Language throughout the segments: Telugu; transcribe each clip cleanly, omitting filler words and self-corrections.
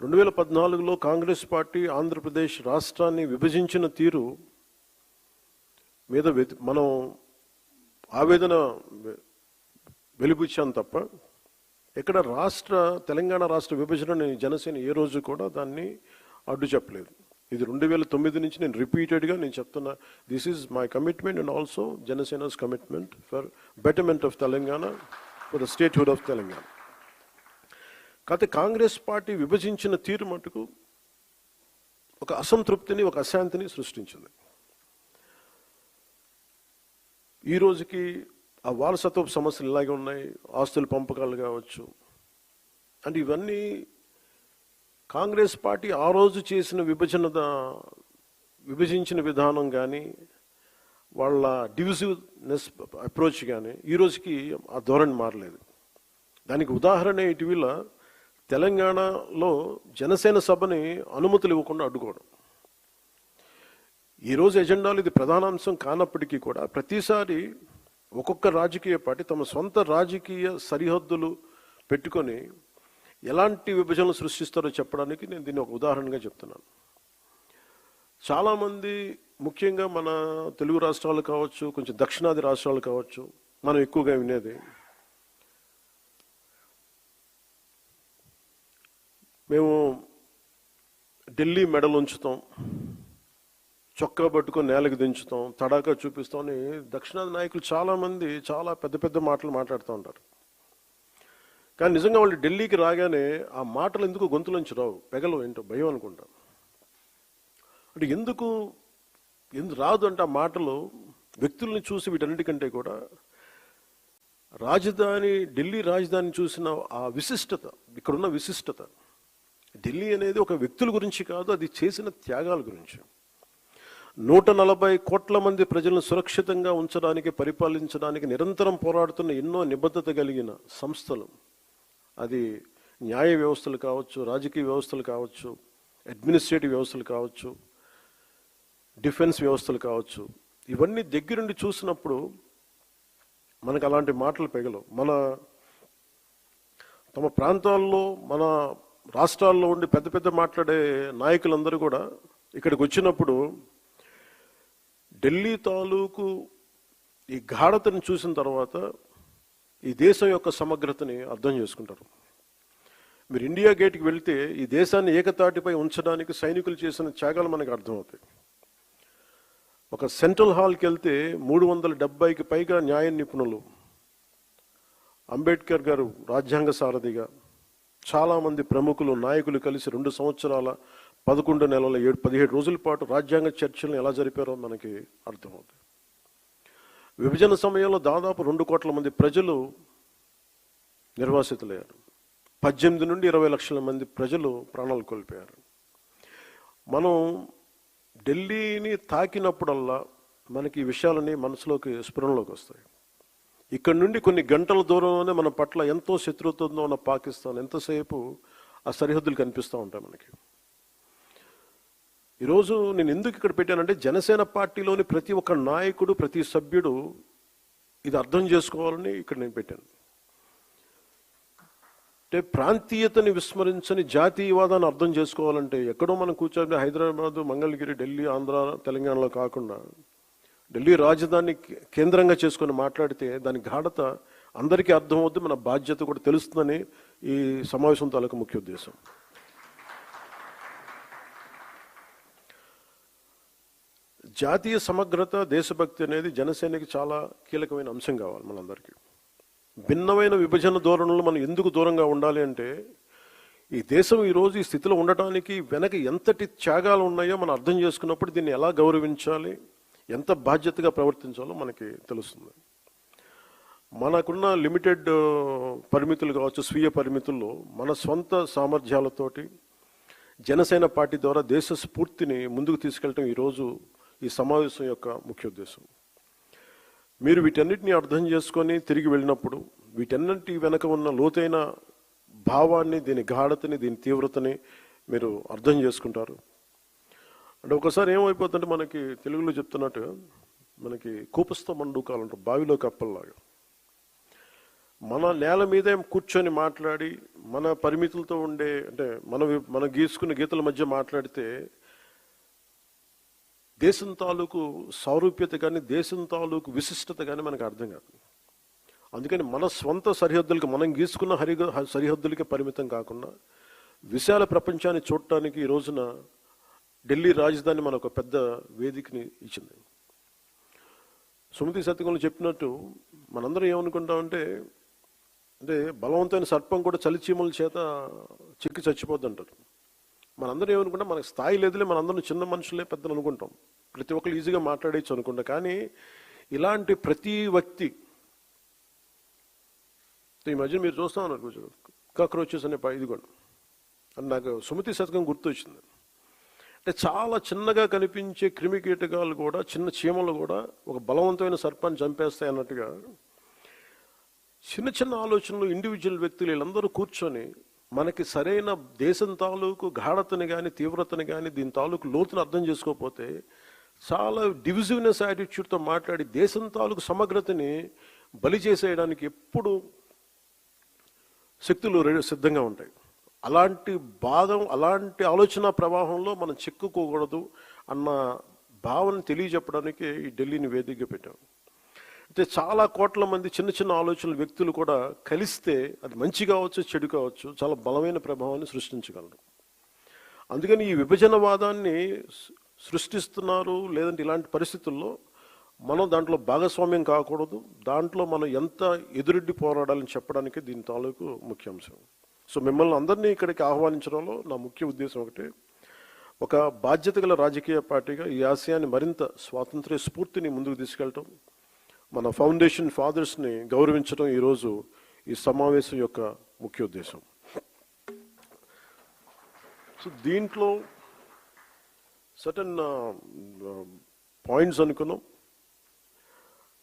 2014లో కాంగ్రెస్ పార్టీ ఆంధ్రప్రదేశ్ రాష్ట్రాన్ని విభజించిన తీరు మీద మనం ఆవేదన వెలిబుచ్చాం తప్ప ఇక్కడ తెలంగాణ రాష్ట్ర విభజనని జనసేన ఏ రోజు కూడా దాన్ని అడ్డు చెప్పలేదు. ఇది 2009 నుంచి నేను రిపీటెడ్గా చెప్తున్నా, this is my commitment and also Janasena's commitment for betterment of Telangana, for the statehood of Telangana. కాకపోతే కాంగ్రెస్ పార్టీ విభజించిన తీరు మటుకు ఒక అసంతృప్తిని, ఒక అశాంతిని సృష్టించింది. ఈ రోజుకి ఆ వారసత్వపు సమస్యలు ఇలాగే ఉన్నాయి, ఆస్తుల పంపకాలు కావచ్చు. అంటే ఇవన్నీ కాంగ్రెస్ పార్టీ ఆ రోజు చేసిన విభజించిన విధానం కానీ, వాళ్ళ డివిజివ్నెస్ అప్రోచ్ కానీ ఈ రోజుకి ఆ ధోరణి మారలేదు. దానికి ఉదాహరణ ఇటీవల తెలంగాణలో జనసేన సభని అనుమతులు ఇవ్వకుండా అడ్డుకోవడం. ఈరోజు ఎజెండాలో ఇది ప్రధానాంశం కానప్పటికీ కూడా ప్రతిసారి ఒక్కొక్క రాజకీయ పార్టీ తమ సొంత రాజకీయ సరిహద్దులు పెట్టుకొని ఎలాంటి విభజనలు సృష్టిస్తారో చెప్పడానికి నేను దీన్ని ఒక ఉదాహరణగా చెప్తున్నాను. చాలామంది ముఖ్యంగా మన తెలుగు రాష్ట్రాలు కావచ్చు, కొంచెం దక్షిణాది రాష్ట్రాలు కావచ్చు, మనం ఎక్కువగా వినేది మేము ఢిల్లీ మెడలు ఉంచుతాం, చొక్కా పట్టుకొని నేలకు దించుతాం, తడాకా చూపిస్తాం అని దక్షిణాది నాయకులు చాలామంది చాలా పెద్ద పెద్ద మాటలు మాట్లాడుతూ ఉంటారు. కానీ నిజంగా వాళ్ళు ఢిల్లీకి రాగానే ఆ మాటలు ఎందుకు గొంతులోంచి రావు, పెగలు ఏంటో భయం అనుకుంటాం. అంటే ఎందుకు రాదు అంటే ఆ మాటలు వ్యక్తుల్ని చూసి వీటన్నిటికంటే కూడా ఢిల్లీ రాజధాని చూసిన ఆ విశిష్టత, ఇక్కడున్న విశిష్టత, ఢిల్లీ అనేది ఒక వ్యక్తుల గురించి కాదు, అది చేసిన త్యాగాల గురించి. 140 కోట్ల మంది ప్రజలను సురక్షితంగా ఉంచడానికి, పరిపాలించడానికి నిరంతరం పోరాడుతున్న ఎన్నో నిబద్ధత కలిగిన సంస్థలు, అది న్యాయ వ్యవస్థలు కావచ్చు, రాజకీయ వ్యవస్థలు కావచ్చు, అడ్మినిస్ట్రేటివ్ వ్యవస్థలు కావచ్చు, డిఫెన్స్ వ్యవస్థలు కావచ్చు, ఇవన్నీ దగ్గరుండి చూసినప్పుడు మనకు అలాంటి మాటలు పెగలవు. తమ ప్రాంతాల్లో, మన రాష్ట్రాల్లో ఉండి పెద్ద పెద్ద మాట్లాడే నాయకులందరూ కూడా ఇక్కడికి వచ్చినప్పుడు ఢిల్లీ తాలూకు ఈ గాఢతను చూసిన తర్వాత ఈ దేశం యొక్క సమగ్రతని అర్థం చేసుకుంటారు. మీరు ఇండియా గేట్కి వెళ్తే ఈ దేశాన్ని ఏకతాటిపై ఉంచడానికి సైనికులు చేసిన త్యాగాలు మనకు అర్థమవుతాయి. ఒక సెంట్రల్ హాల్కి వెళ్తే 370కి పైగా న్యాయ నిపుణులు, అంబేద్కర్ గారు రాజ్యాంగ సారథిగా, చాలామంది ప్రముఖులు, నాయకులు కలిసి 2 సంవత్సరాల 11 నెలల 17 రోజుల పాటు రాజ్యాంగ చర్చలను ఎలా జరిపారో మనకి అర్థమవుతుంది. విభజన సమయంలో దాదాపు 2 కోట్ల మంది ప్రజలు నిర్వాసితులయ్యారు. 18 నుండి 20 లక్షల మంది ప్రజలు ప్రాణాలు కోల్పోయారు. మనం ఢిల్లీని తాకినప్పుడల్లా మనకి ఈ విషయాలని మనసులోకి, స్ఫురణలోకి వస్తాయి. ఇక్కడ నుండి కొన్ని గంటల దూరంలోనే మన పట్ల ఎంతో శత్రుత్వంతో ఉన్న పాకిస్తాన్ ఎంతసేపు ఆ సరిహద్దులు కనిపిస్తూ ఉంటాయి మనకి. ఈరోజు నేను ఎందుకు ఇక్కడ పెట్టానంటే జనసేన పార్టీలోని ప్రతి ఒక్క నాయకుడు, ప్రతి సభ్యుడు ఇది అర్థం చేసుకోవాలని ఇక్కడ నేను పెట్టాను. అంటే ప్రాంతీయతని విస్మరించని జాతీయవాదాన్ని అర్థం చేసుకోవాలంటే ఎక్కడో మనం కూర్చొని హైదరాబాద్, మంగళగిరి, ఢిల్లీ, ఆంధ్ర, తెలంగాణలో కాకుండా ఢిల్లీ రాజధాని కేంద్రంగా చేసుకొని మాట్లాడితే దాని గాఢత అందరికీ అర్థమవుద్ది, మన బాధ్యత కూడా తెలుస్తుందని ఈ సమావేశం తాలూకు ముఖ్య ఉద్దేశం. జాతీయ సమగ్రత, దేశభక్తి అనేది జనసేనకి చాలా కీలకమైన అంశం కావాలి మనందరికీ. భిన్నమైన విభజన ధోరణులు మనం ఎందుకు దూరంగా ఉండాలి అంటే ఈ దేశం ఈరోజు ఈ స్థితిలో ఉండటానికి వెనక ఎంతటి త్యాగాలు ఉన్నాయో మనం అర్థం చేసుకున్నప్పుడు దీన్ని ఎలా గౌరవించాలి, ఎంత బాధ్యతగా ప్రవర్తించాలో మనకి తెలుస్తుంది. మనకున్న లిమిటెడ్ పరిమితులు కావచ్చు, స్వీయ పరిమితుల్లో మన సొంత సామర్థ్యాలతోటి జనసేన పార్టీ ద్వారా దేశ స్ఫూర్తిని ముందుకు తీసుకెళ్ళటం ఈరోజు ఈ సమావేశం యొక్క ముఖ్య ఉద్దేశం. మీరు వీటన్నిటిని అర్థం చేసుకొని తిరిగి వెళ్ళినప్పుడు వీటన్నిటి వెనక ఉన్న లోతైన భావాన్ని, దీని గాఢతని, దీని తీవ్రతని మీరు అర్థం చేసుకుంటారు. అంటే ఒకసారి ఏమైపోతుందంటే మనకి తెలుగులో చెప్తున్నట్టు మనకి కూపస్థ మండూకాలు అంటారు, బావిలో కప్పల్లాగా. మన నేల మీదే కూర్చొని మాట్లాడి మన పరిమితులతో ఉండే అంటే మన గీసుకున్న గీతల మధ్య మాట్లాడితే దేశం తాలూకు సారూప్యత కానీ దేశం తాలూకు విశిష్టత కానీ మనకు అర్థం కాదు. అందుకని మన స్వంత సరిహద్దులకి మనం గీసుకున్న సరిహద్దులకి పరిమితం కాకుండా విశాల ప్రపంచాన్ని చూడటానికి ఈ రోజున ఢిల్లీ రాజధాని మనకు ఒక పెద్ద వేదికని ఇచ్చింది. సుమతి శతకంలో చెప్పినట్టు మనందరం ఏమనుకుంటామంటే అంటే బలవంతమైన సర్పం కూడా చలిచీమల చేత చిక్కి చచ్చిపోద్ది అంటారు. మనందరం ఏమనుకుంటాం, మనకు స్థాయి లేదులే, మనందరం చిన్న మనుషులే పెద్దలు అనుకుంటాం, ప్రతి ఒక్కరు ఈజీగా మాట్లాడేయచ్చు అనుకుంటా. కానీ ఇలాంటి ప్రతి వ్యక్తి ఈ మధ్య మీరు చూస్తా ఉన్నారు కాక్రోచెస్ అనే ఇది కూడా అని నాకు సుమతి శతకం గుర్తొచ్చింది. అంటే చాలా చిన్నగా కనిపించే క్రిమి కీటకాలు కూడా, చిన్న చీమలు కూడా ఒక బలవంతమైన సర్పాన్ని చంపేస్తాయి అన్నట్టుగా చిన్న చిన్న ఆలోచనలు ఇండివిజువల్ వ్యక్తులు వీళ్ళందరూ కూర్చొని మనకి సరైన దేశం తాలూకు గాఢతని కానీ తీవ్రతని కానీ దీని తాలూకు లోతును అర్థం చేసుకోకపోతే చాలా డివిజివ్నెస్ యాటిట్యూడ్తో మాట్లాడి దేశం తాలూకు సమగ్రతని బలి చేసేయడానికి ఎప్పుడు శక్తులు సిద్ధంగా ఉంటాయి. అలాంటి ఆలోచన ప్రవాహంలో మనం చిక్కుకోకూడదు అన్న భావన తెలియజెప్పడానికి ఈ ఢిల్లీని వేదికగా పెట్టాం. అయితే చాలా కోట్ల మంది చిన్న చిన్న ఆలోచనలు వ్యక్తులు కూడా కలిస్తే అది మంచి కావచ్చు చెడు కావచ్చు చాలా బలమైన ప్రభావాన్ని సృష్టించగలరు. అందుకని ఈ విభజనవాదాన్ని సృష్టిస్తున్నారు లేదంటే ఇలాంటి పరిస్థితుల్లో మనం దాంట్లో భాగస్వామ్యం కాకూడదు, దాంట్లో మనం ఎంత ఎదురెడ్డి పోరాడాలని చెప్పడానికి దీని తాలూకు ముఖ్యాంశం. సో మిమ్మల్ని అందరినీ ఇక్కడికి ఆహ్వానించడంలో నా ముఖ్య ఉద్దేశం ఒకటే, ఒక బాధ్యత గల రాజకీయ పార్టీగా ఈ ఆశయాన్ని మరింత స్వాతంత్ర్య స్ఫూర్తిని ముందుకు తీసుకెళ్ళటం, మన ఫౌండేషన్ ఫాదర్స్ని గౌరవించడం ఈరోజు ఈ సమావేశం యొక్క ముఖ్య ఉద్దేశం. సో దీంట్లో సర్టన్ పాయింట్స్ అనుకున్నాం.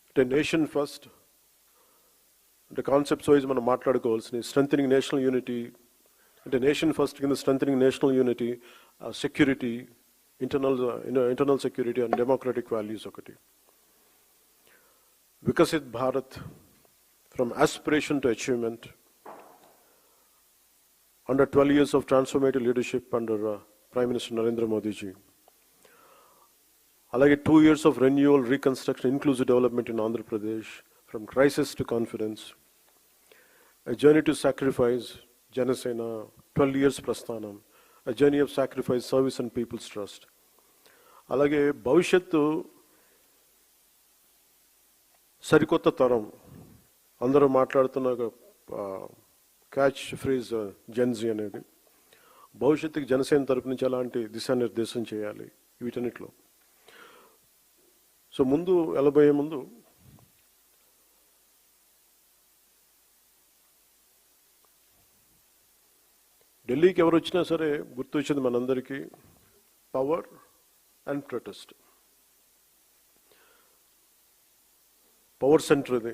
అంటే నేషన్ ఫస్ట్ అంటే కాన్సెప్ట్స్ వైజ్ మనం మాట్లాడుకోవాల్సిన స్ట్రెంథనింగ్ నేషనల్ యూనిటీ, అంటే నేషన్ ఫస్ట్ కింద strengthening national unity, security, internal security and democratic values ఒకటి. Vikasit Bharat, from aspiration to achievement, under 12 years of transformative leadership under Prime Minister Narendra Modi ji. Alage 2 years of renewal, reconstruction, inclusive development in Andhra Pradesh, from crisis to confidence. A journey to sacrifice, Janasena, 12 years Prasthanam, a journey of sacrifice, service and people's trust. Alage Bhavishyattu సరికొత్త తరం అందరూ మాట్లాడుతున్న క్యాచ్ ఫ్రేజ్ జెన్జీ అనేది భవిష్యత్తుకి జనసేన తరపు నుంచి ఎలాంటి దిశానిర్దేశం చేయాలి వీటన్నిటిలో. సో ముందు వెళ్ళబోయే ముందు ఢిల్లీకి ఎవరు వచ్చినా సరే గుర్తొచ్చింది మనందరికీ power and protest. Power centre ఇది.